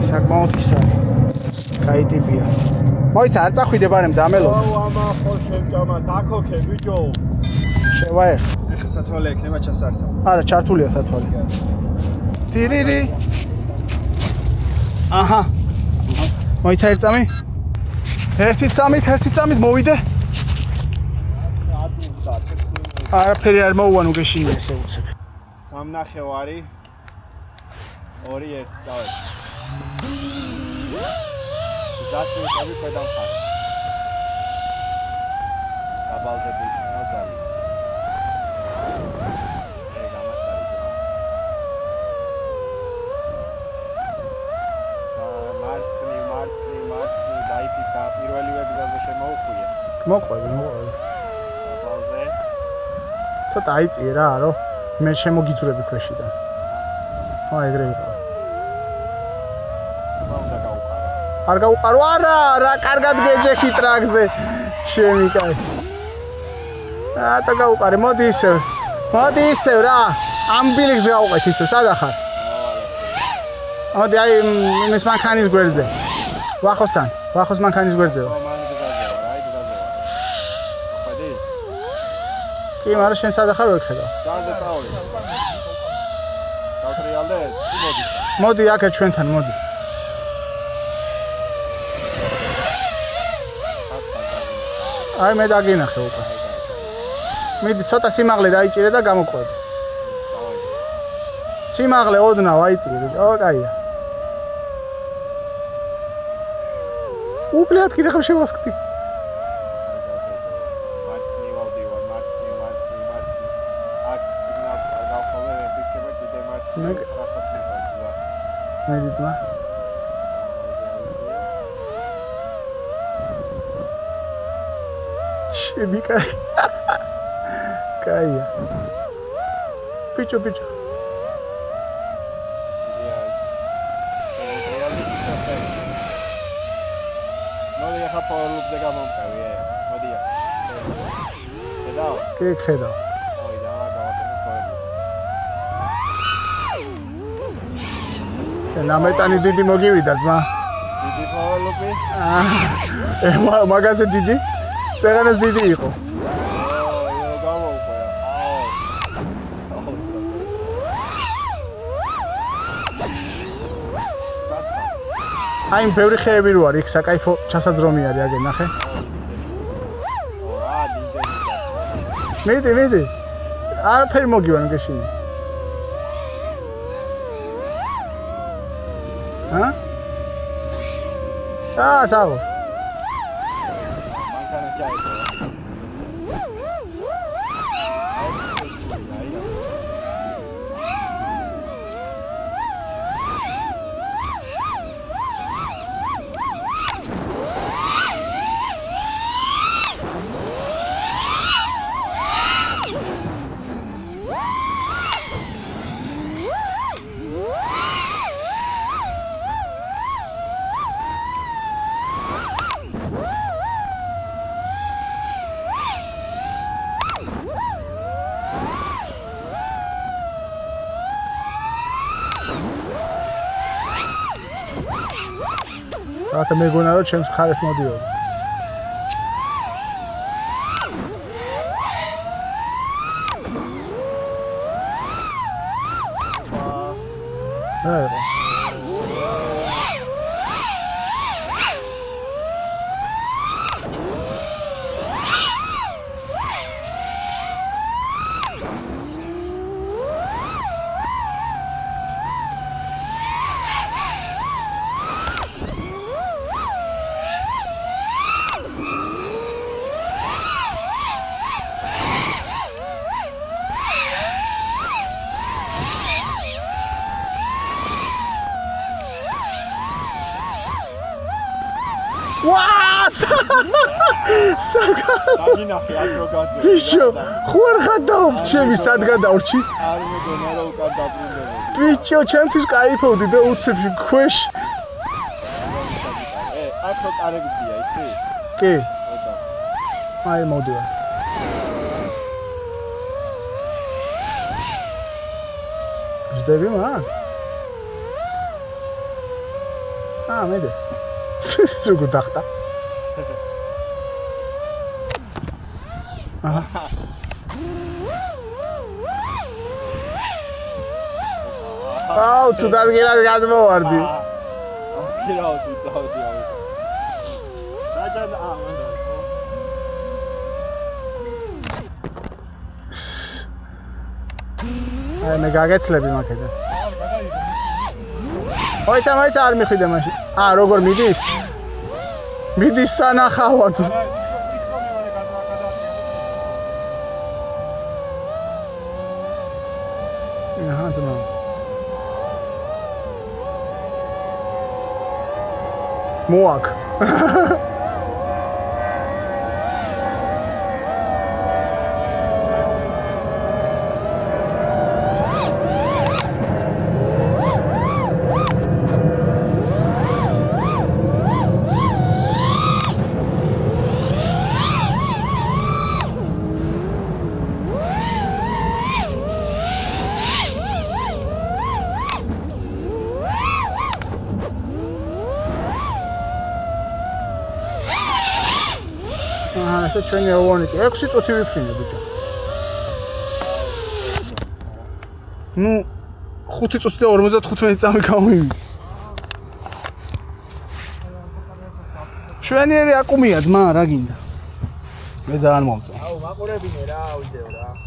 საკმაოდ ისა. კაი ტიპია. მოიცა არ წახვიდებარემ დამელო. ამა ხო შემჭამა დაქოქე ბიჭო. შევაე. ეხა სათვალე ექნება ჩასარდა. არა, ჩართულია სათვალე. ტირირი. აჰა. მოიცა ერთწამი. ერთი წამით მოვიდე. არაფერი არ მოუვან უგეშინია ესე უცებ. სამნახევარი 2-1 დავე. ზასმისები ქვედა მხარე. დაბალდები ნაზარი. მარცხნი დაიფიქა პირველივე გზაზე შემოუხვია. მოყვები. დაბალზე. ცოტა აიწიე რა, რომ მე შემოგიძურები ქვეშიდან. ეგრე იყო. არ გაუყარო არა, კარგად გეჯექი ტრაქზე. ჩემი კაი. გაუყარე, მოდი ისევ რა. ამ ბილიქს გავუყეთ ისევ, სად ახარ? მოდი აი იმის მანქანის გვერდზე. ვახოს მანქანის გვერდზეო. კი, მაგრამ შენ სად ახარ ვერ ხედავ? გაზეთ წავედი. გატრიალდე, მოდი. მოდი აქ ჩვენთან, მოდი. აი მე დაგინახე უკვე. მიდი ცოტა სიმაღლე დაიჭირე და გამოყვები. სიმაღლე ოდნავ აიწირე. კაია. უბრალოდ კიდე ხომ შევასკდი. Medicina. Чеби кай. Кая. Picho. No deja por loop de gamon cavier. No dia. Pedal. Que pedal? ნამეტანი დიდი მოგივიდა ძმა. დიდი ფოლოპი? მაგაზე დიდი? წეღანას დიდი იყო. გამოვყვა. აი ბევრი ხეები რო არის, იქ საკაიფო ჩასაძრომი არის, აგე ნახე. მიდი. არაფერი მოგივან გეშინი. საო. მანქანა ჩაიწყო. რათა მეგონა რომ ჩემს მხარეს მოდიოდა. არა. დაგინახე ადროგაძე. ბიჭო, ხوار ხადავ ჩემი სად გადავრჩი? არ მეგონა რომ უკან დაბრუნდება. ბიჭო, ჩემთვის кайფოვდი და უცებ ქვეშ. აქ კარებია, იცი? კი. აი მოდია. ჟდები მან? მე და სულ დახტა. აჰა. აუ, ცუდად გელად გადმოვარდი. გირაო თუ წავდი ამით. რაჯან მანდა. მე გაგეცლები მაქედან. ოიცა არ მიხვიდე მაშინ. როგორ მიდის? მიდის სანახავად. მოაკ. ასე ჩვენი ოვონიკი 6 წუთი ვიფრინე ბიჭო. ნუ 5 წუთი და 55 წამი გამოვიმი. შვენიერი აკუმია ძმა რა გინდა? მე ძალიან მომწონს. აუ მაყურებინე რა ვიდეო რა.